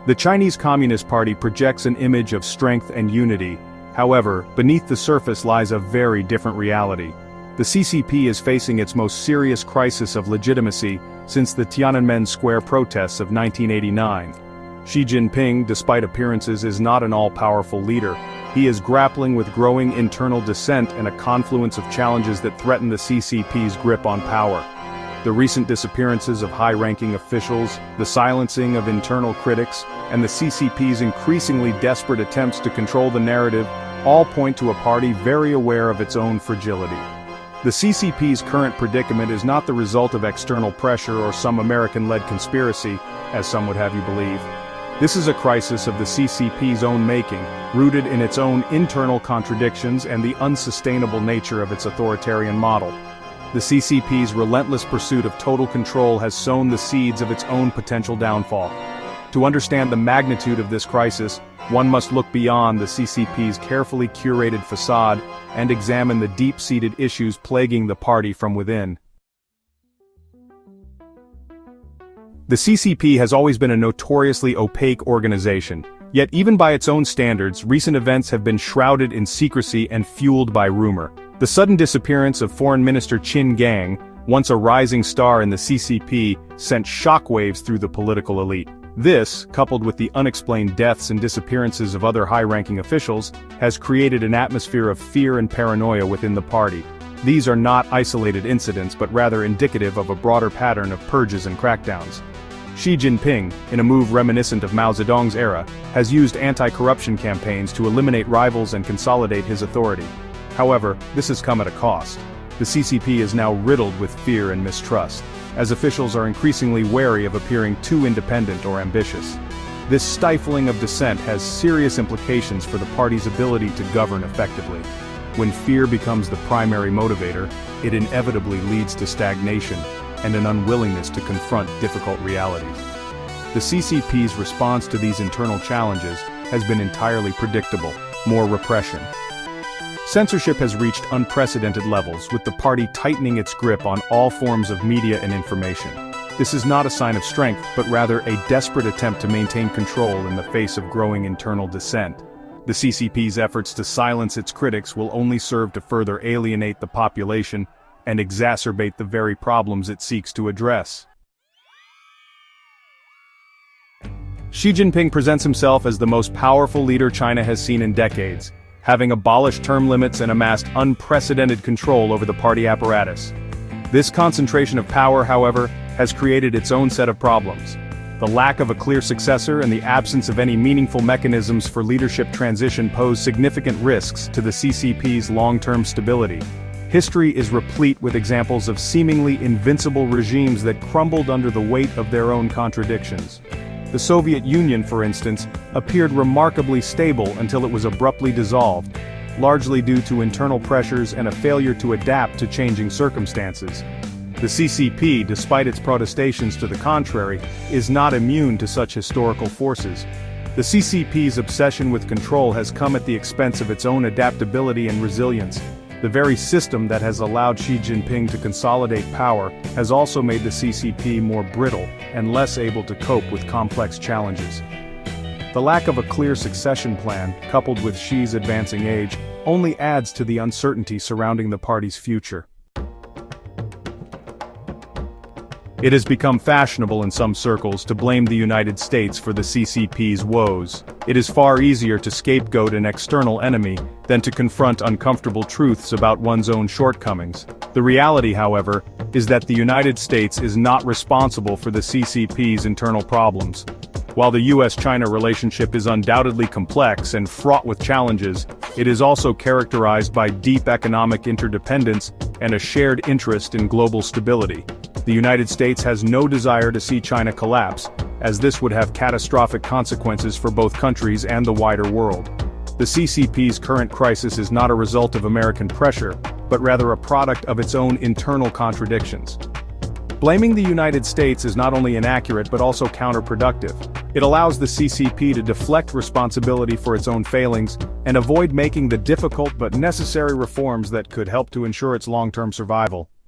The Chinese Communist Party projects an image of strength and unity. However, beneath the surface lies a very different reality. The CCP is facing its most serious crisis of legitimacy since the Tiananmen Square protests of 1989. Xi Jinping, despite appearances, is not an all-powerful leader. He is grappling with growing internal dissent and a confluence of challenges that threaten the CCP's grip on power. The recent disappearances of high-ranking officials, the silencing of internal critics, and the CCP's increasingly desperate attempts to control the narrative all point to a party very aware of its own fragility. The CCP's current predicament is not the result of external pressure or some American-led conspiracy, as some would have you believe. This is a crisis of the CCP's own making, rooted in its own internal contradictions and the unsustainable nature of its authoritarian model. The CCP's relentless pursuit of total control has sown the seeds of its own potential downfall. To understand the magnitude of this crisis, one must look beyond the CCP's carefully curated facade and examine the deep-seated issues plaguing the party from within. The CCP has always been a notoriously opaque organization, yet even by its own standards, recent events have been shrouded in secrecy and fueled by rumor. The sudden disappearance of Foreign Minister Qin Gang, once a rising star in the CCP, sent shockwaves through the political elite. This, coupled with the unexplained deaths and disappearances of other high-ranking officials, has created an atmosphere of fear and paranoia within the party. These are not isolated incidents but rather indicative of a broader pattern of purges and crackdowns. Xi Jinping, in a move reminiscent of Mao Zedong's era, has used anti-corruption campaigns to eliminate rivals and consolidate his authority. However, this has come at a cost. The CCP is now riddled with fear and mistrust, as officials are increasingly wary of appearing too independent or ambitious. This stifling of dissent has serious implications for the party's ability to govern effectively. When fear becomes the primary motivator, it inevitably leads to stagnation and an unwillingness to confront difficult realities. The CCP's response to these internal challenges has been entirely predictable: more repression. Censorship has reached unprecedented levels, with the party tightening its grip on all forms of media and information. This is not a sign of strength, but rather a desperate attempt to maintain control in the face of growing internal dissent. The CCP's efforts to silence its critics will only serve to further alienate the population and exacerbate the very problems it seeks to address. Xi Jinping presents himself as the most powerful leader China has seen in decades, having abolished term limits and amassed unprecedented control over the party apparatus. This concentration of power, however, has created its own set of problems. The lack of a clear successor and the absence of any meaningful mechanisms for leadership transition pose significant risks to the CCP's long-term stability. History is replete with examples of seemingly invincible regimes that crumbled under the weight of their own contradictions. The Soviet Union, for instance, appeared remarkably stable until it was abruptly dissolved, largely due to internal pressures and a failure to adapt to changing circumstances. The CCP, despite its protestations to the contrary, is not immune to such historical forces. The CCP's obsession with control has come at the expense of its own adaptability and resilience. The very system that has allowed Xi Jinping to consolidate power has also made the CCP more brittle and less able to cope with complex challenges. The lack of a clear succession plan, coupled with Xi's advancing age, only adds to the uncertainty surrounding the party's future. It has become fashionable in some circles to blame the United States for the CCP's woes. It is far easier to scapegoat an external enemy than to confront uncomfortable truths about one's own shortcomings. The reality, however, is that the United States is not responsible for the CCP's internal problems. While the US-China relationship is undoubtedly complex and fraught with challenges, it is also characterized by deep economic interdependence and a shared interest in global stability. The United States has no desire to see China collapse, as this would have catastrophic consequences for both countries and the wider world. The CCP's current crisis is not a result of American pressure, but rather a product of its own internal contradictions. Blaming the United States is not only inaccurate but also counterproductive. It allows the CCP to deflect responsibility for its own failings and avoid making the difficult but necessary reforms that could help to ensure its long-term survival.